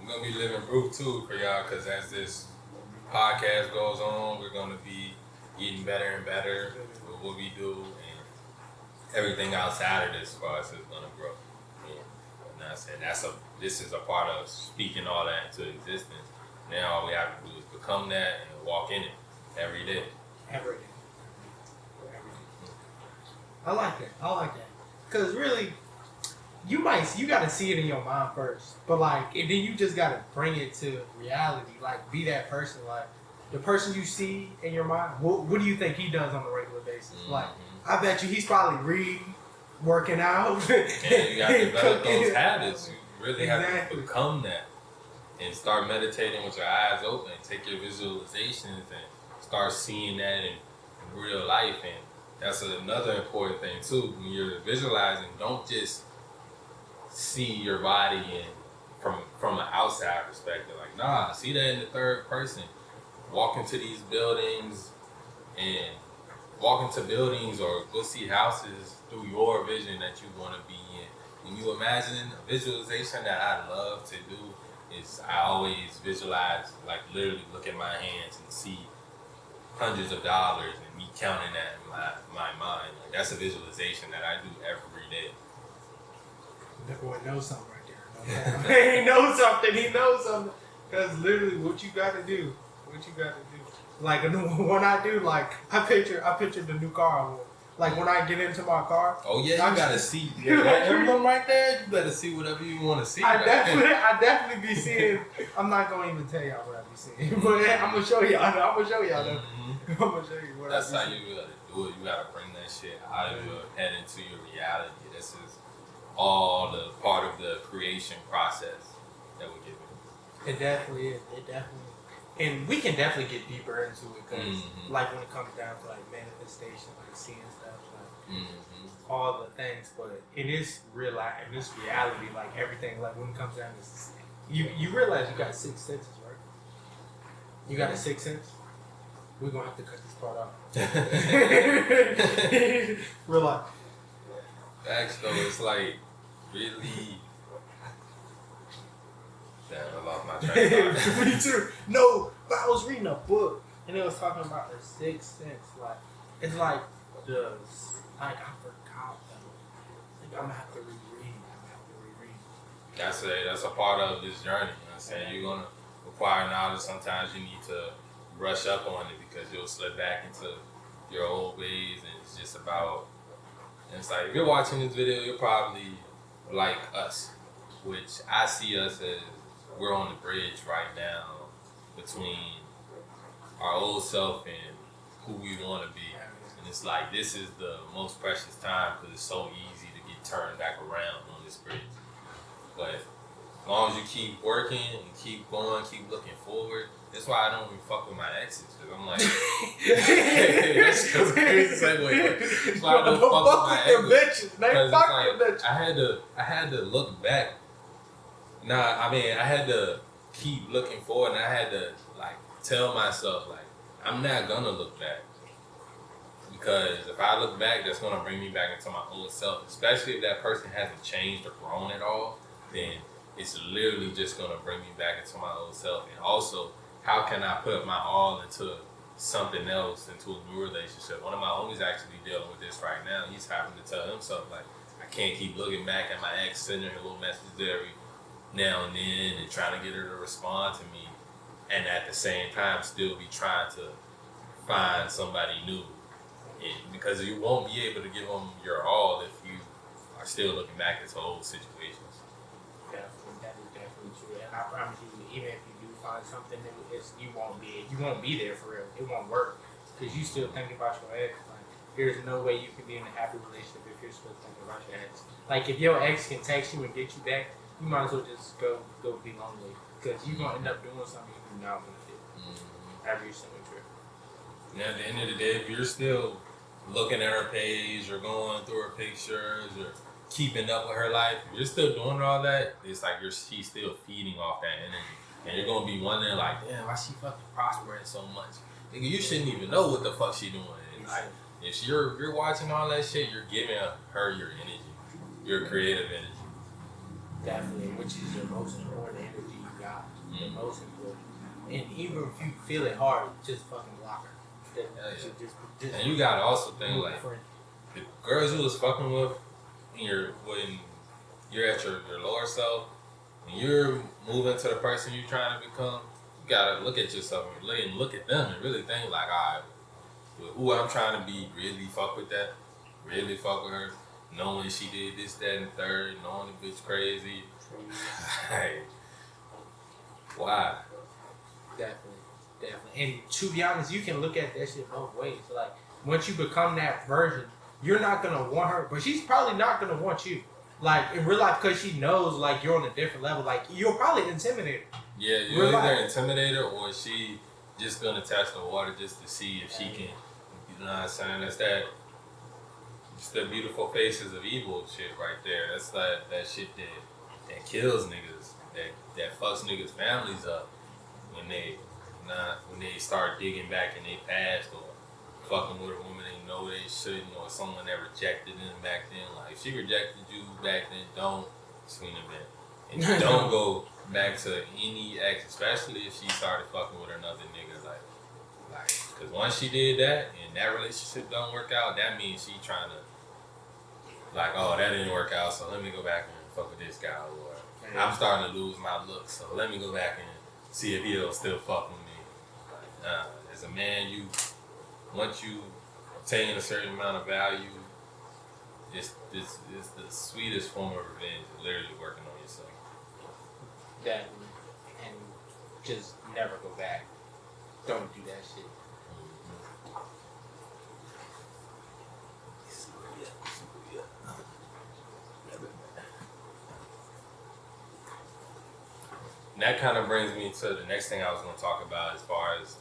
gonna be living proof too for y'all, because as this podcast goes on, we're gonna be getting better and better with what we do, and everything outside of this for us is gonna grow. And I said this is a part of speaking all that into existence. Now all we have to do is become that and walk in it every day. Every day. I like that. Cause really, you gotta see it in your mind first, but like, and then you just gotta bring it to reality. Like, be that person. Like, the person you see in your mind. What do you think he does on a regular basis? Mm-hmm. Like, I bet you he's probably reading, working out. And you gotta develop those habits. You really have to become that, and start meditating with your eyes open. Take your visualizations and start seeing that in real life. And that's another important thing too. When you're visualizing, don't just see your body from an outside perspective. Like, nah, see that in the third person. Walk into these buildings and walk into buildings or go see houses through your vision that you want to be in. When you imagine a visualization that I love to do is I always visualize, like literally look at my hands and see hundreds of dollars and me counting that in my mind. Like, that's a visualization that I do every day. That boy knows something right there. He knows something. Because literally what you got to do. Like, when I do, like, I picture the new car I want. Like, when I get into my car. Oh, yeah, you got to see. That emblem right there, you better see whatever you want to see. I definitely be seeing. I'm not going to even tell y'all what I be seeing. But I'm going to show y'all. Though. I'm going to show you what That's how you got to do it. You got to bring that shit out of your head into your reality. This is all the part of the creation process that we're giving. It definitely is. And we can definitely get deeper into it because, like, when it comes down to like manifestation, like seeing stuff, like all the things. But in this real life, in this reality, like everything, like when it comes down to you realize you got 6 senses, right? You got a 6th sense. We're gonna have to cut this part off. Real life. Facts though, it's like really. Damn, I lost my train of thought. Me too. No, but I was reading a book and it was talking about the 6th sense. Like, it's like I forgot though. Like, I'm gonna have to reread. That's a part of this journey. You know what I'm saying? You're gonna acquire knowledge. Sometimes you need to brush up on it because you'll slip back into your old ways, and it's just about. And it's like if you're watching this video, you're probably like us, which I see us as. We're on the bridge right now between our old self and who we want to be. And it's like, this is the most precious time because it's so easy to get turned back around on this bridge. But as long as you keep working and keep going, keep looking forward, that's why I don't even fuck with my exes. Because I'm like, that's a crazy segue. That's why I don't fuck with my exes. Because like, I had to look back. I had to keep looking forward, and I had to like tell myself like I'm not gonna look back because if I look back, that's gonna bring me back into my old self. Especially if that person hasn't changed or grown at all, then it's literally just gonna bring me back into my old self. And also, how can I put my all into something else, into a new relationship? One of my homies actually dealing with this right now. He's having to tell himself like I can't keep looking back at my ex, sending her little messages every now and then and trying to get her to respond to me, and at the same time still be trying to find somebody new, because you won't be able to give them your all if you are still looking back into old situations. That is definitely true, and I promise you, even if you do find something new, you won't be there for real. It won't work because you still thinking about your ex. Like, there's no way you can be in a happy relationship if you're still thinking about your ex. Like, if your ex can text you and get you back, you might as well just go be lonely because you're going to end up doing something you do not want to do every single trip. And at the end of the day, if you're still looking at her page or going through her pictures or keeping up with her life, if you're still doing all that, it's like she's still feeding off that energy. And you're going to be wondering like, damn, why she fucking prospering so much? Nigga, you shouldn't even know what the fuck she doing. And like, if you're watching all that shit, you're giving her your energy, your creative energy. Definitely, which is your most important energy you got. the most important. And even if you feel it hard, just fucking block her. Just and you gotta also think like the girls you was fucking with when you're at your lower self, when you're moving to the person you're trying to become, you gotta look at yourself and look at them and really think like, alright, who I'm trying to be, really fuck with that, really fuck with her, knowing she did this, that, and the third, knowing the bitch crazy. Like, why? Definitely. And to be honest, you can look at that shit both ways. Like, once you become that version, you're not gonna want her, but she's probably not gonna want you. Like, in real life, because she knows, like, you're on a different level. Like, you'll probably intimidate her. Yeah, you're either intimidate her or she just gonna test the water just to see if she can, you know what I'm saying? That's it's the beautiful faces of evil shit right there. That's that shit that kills niggas, that fucks niggas' families up when they start digging back in their past or fucking with a woman they know they shouldn't, or someone that rejected them back then. Like, if she rejected you back then, don't swing them in. And don't go back to any ex, especially if she started fucking with another nigga. Like, because once she did that and that relationship don't work out, that means she trying to, like, oh, that didn't work out, so let me go back and fuck with this guy. Or I'm starting to lose my looks, so let me go back and see if he'll still fuck with me. As a man, once you obtain a certain amount of value, it's the sweetest form of revenge. Literally working on yourself. That and just never go back. Don't do that shit. And that kind of brings me to the next thing I was going to talk about as far as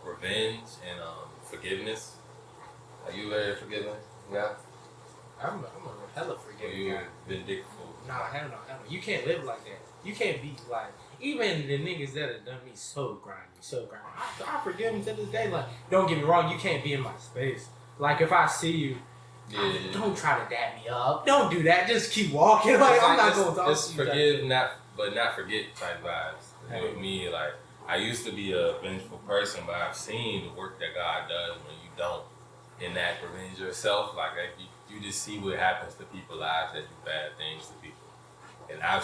revenge and forgiveness. Are you very forgiving? Yeah. I'm a hella forgiving guy. Vindictful. Nah, hell no. You can't live like that. You can't be like, even the niggas that have done me so grimy. I forgive them to this day. Like, don't get me wrong, you can't be in my space. Like, if I see you, don't try to dap me up. Don't do that. Just keep walking. Like, I'm not going to talk to you. Just forgive, but not forget type vibes. With me, like, I used to be a vengeful person, but I've seen the work that God does when you don't enact revenge yourself. Like you just see what happens to people's lives that do bad things to people. And I've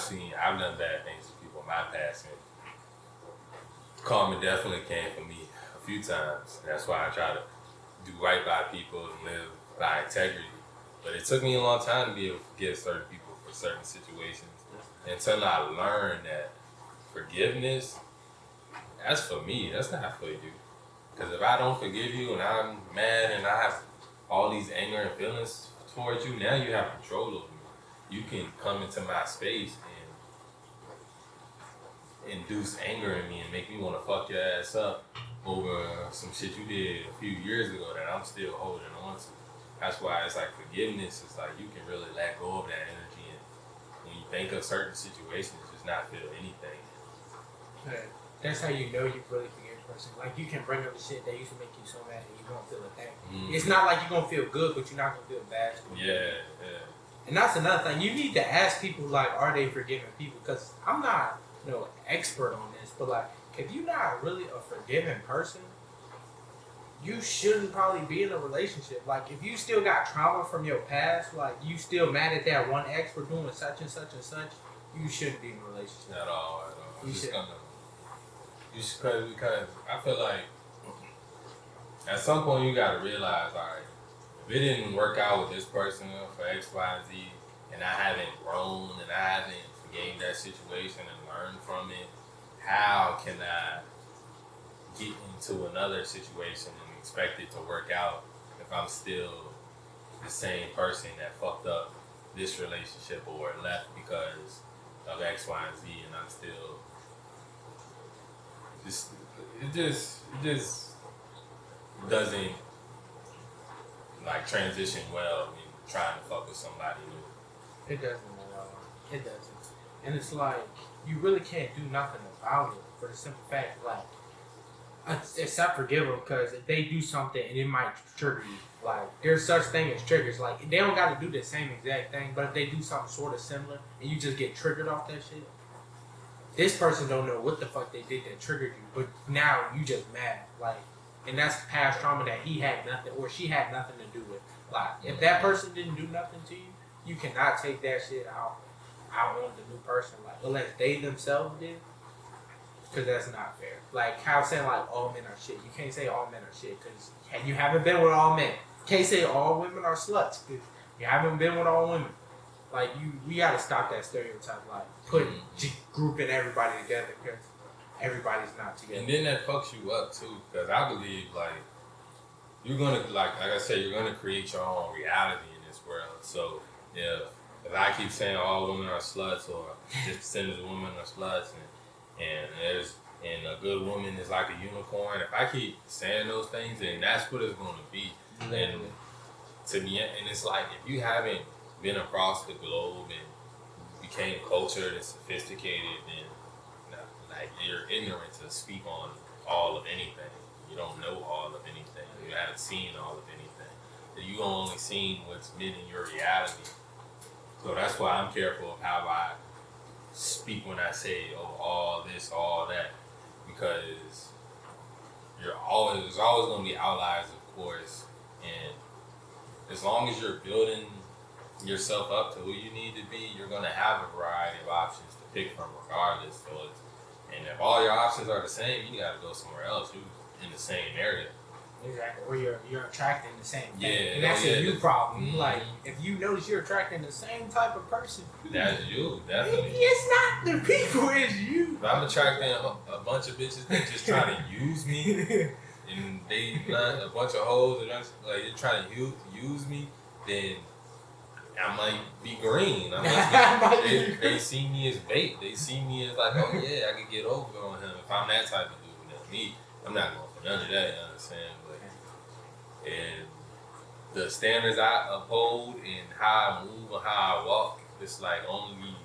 done bad things to people in my past, and karma definitely came for me a few times. And that's why I try to do right by people and live by integrity. But it took me a long time to be able to forgive certain people for certain situations until I learned that forgiveness, that's for me, that's not for you. Because if I don't forgive you and I'm mad and I have all these anger and feelings towards you, now you have control over me. You can come into my space and induce anger in me and make me want to fuck your ass up over some shit you did a few years ago that I'm still holding on to. That's why it's like forgiveness is like you can really let go of that energy, and when you think of certain situations, just not feel anything. Yeah. That's how you know you really forgive a person. Like, you can bring up the shit that used to make you so mad and you won't feel a thing. Mm-hmm. It's not like you're going to feel good, but you're not going to feel bad. Yeah. And that's another thing. You need to ask people, like, are they forgiving people? Because I'm not, expert on this, but, like, if you're not really a forgiving person, you shouldn't probably be in a relationship. Like, if you still got trauma from your past, like, you still mad at that one ex for doing such and such and such, you shouldn't be in a relationship. At all. Because I feel like at some point you gotta realize, alright, if it didn't work out with this person for X, Y, Z, and I haven't grown and I haven't forgave that situation and learned from it, how can I get into another situation and expect it to work out if I'm still the same person that fucked up this relationship or left because of X, Y, and Z, and I'm still it just doesn't like transition well when trying to fuck with somebody new. It doesn't at all. It doesn't. And it's like you really can't do nothing about it for the simple fact, like, except forgive them, because if they do something and it might trigger you. Like, there's such thing as triggers. Like, they don't got to do the same exact thing, but if they do something sort of similar and you just get triggered off that shit, this person don't know what the fuck they did that triggered you, but now you just mad. Like, and that's past trauma that he had nothing or she had nothing to do with. Like, if that person didn't do nothing to you, you cannot take that shit out on the new person. Like, unless they themselves did, because that's not fair. Like, how saying like all men are shit. You can't say all men are shit because you haven't been with all men. You can't say all women are sluts because you haven't been with all women. Like, we gotta stop that stereotype. Like, grouping everybody together because everybody's not together. And then that fucks you up too, because I believe like you're gonna like I said, you're gonna create your own reality in this world. So if I keep saying all women are sluts or this percentage of women are sluts and a good woman is like a unicorn, if I keep saying those things, then that's what it's gonna be. And to me, and it's like if you haven't been across the globe and became cultured and sophisticated, then like you're ignorant to speak on all of anything. You don't know all of anything. You haven't seen all of anything. You only seen what's been in your reality. So that's why I'm careful of how I speak when I say, oh, all this, all that, because there's always going to be outliers, of course, and as long as you're building yourself up to who you need to be, you're going to have a variety of options to pick from regardless. And if all your options are the same, you got to go somewhere else. You're in the same area. Exactly. Or you're attracting the same thing. Yeah, and that's a you problem. Mm-hmm. Like, if you notice you're attracting the same type of person, that's you, definitely. It's not the people, it's you. If I'm attracting a bunch of bitches that just trying to use me, and they not a bunch of hoes and like they're trying to use me, then I might be green. They see me as bait. They see me as like, oh yeah, I can get over on him if I'm that type of dude. Now me, I'm not going for none of that. You understand? But and the standards I uphold and how I move and how I walk, it's like only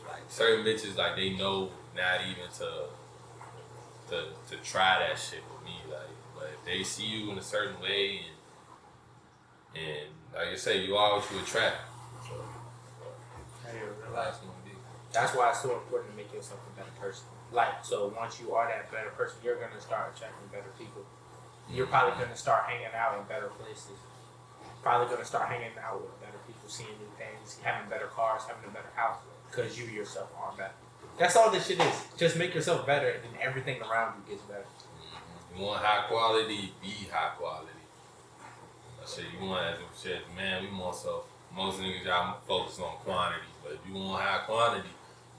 like certain bitches like they know not even to try that shit with me. Like, but if they see you in a certain way and like I say, you are what you attract. So that's why it's so important to make yourself a better person. Like, so once you are that better person, you're gonna start attracting better people. You're probably gonna start hanging out in better places. Probably gonna start hanging out with better people, seeing new things, having better cars, having a better house, because you yourself are better. That's all this shit is. Just make yourself better, and everything around you gets better. You want high quality, be high quality. I say you want, as I said, man, we want so most niggas y'all focus on quantity, but if you want high quantity,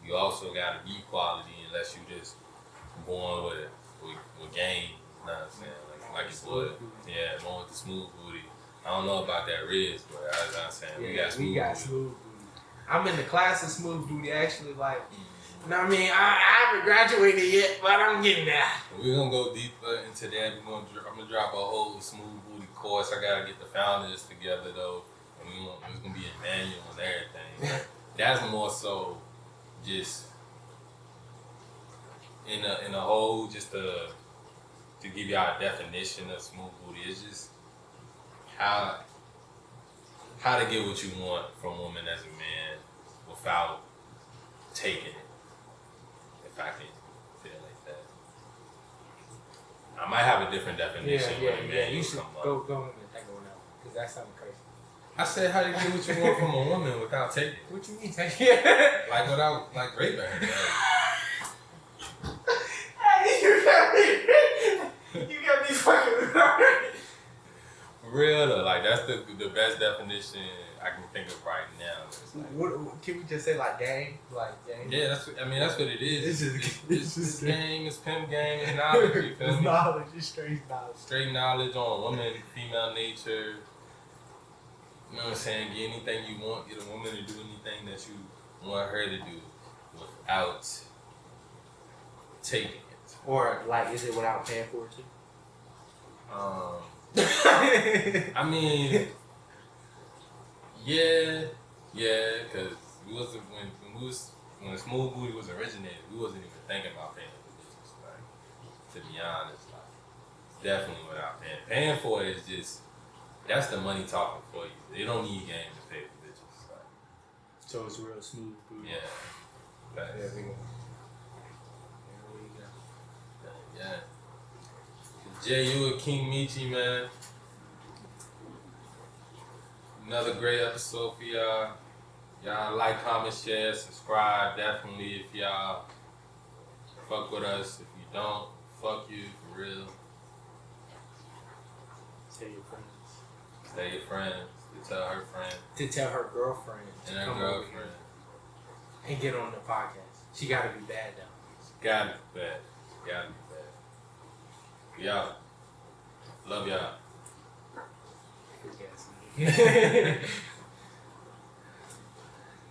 you also gotta be quality unless you just born with game. You know what I'm saying? Like it's wood. Yeah, born with the smooth booty. I don't know about that Riz, but as I'm saying, we got smooth booty. I'm in the class of smooth booty actually, like. You know what I mean? I haven't graduated yet, but I'm getting there. We're gonna go deeper into that. I'm gonna drop a whole smooth booty course. I gotta get the founders together though, and it's gonna be a manual and everything. That's more so just in a whole, just to give y'all a definition of smooth booty. It's just how to get what you want from a woman as a man without taking it. If I can feel like that, I might have a different definition. You should go and take one out because that sounds crazy. I said, how do you get what you want from a woman without taking it? What you mean taking it? Like without raping her. Hey, you got me fucking retarded. For real though, like that's the best definition I can think of right now. Like, what can we just say, like game? Like game? Yeah, that's what it is. It's game, it's pimp game, it's knowledge. You feel me? Knowledge, it's straight knowledge. Straight knowledge on women, female nature. You know what I'm saying? Get anything you want, get a woman to do anything that you want her to do without taking it. Or like, is it without paying for it too? I mean, yeah, because when Smooth Booty was originated, we wasn't even thinking about paying for bitches. Like, to be honest, like, definitely without paying. Paying for it is just, that's the money talking for you. They don't need game to pay for bitches. Like, so it's real Smooth Booty. Yeah. Facts. There we go. There we go. Yeah. JaayUu and Kingmeechyyy, man. Another great episode for y'all. Y'all like, comment, share, subscribe. Definitely if y'all fuck with us. If you don't, fuck you for real. Tell your friends. Tell your friends. To tell her friend. To tell her girlfriend. And her girlfriend. And get on the podcast. She gotta be bad though. She gotta be bad. She gotta be bad. Y'all. Love y'all.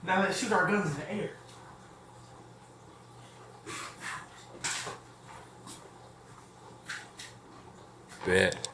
Now let's shoot our guns in the air. Bet.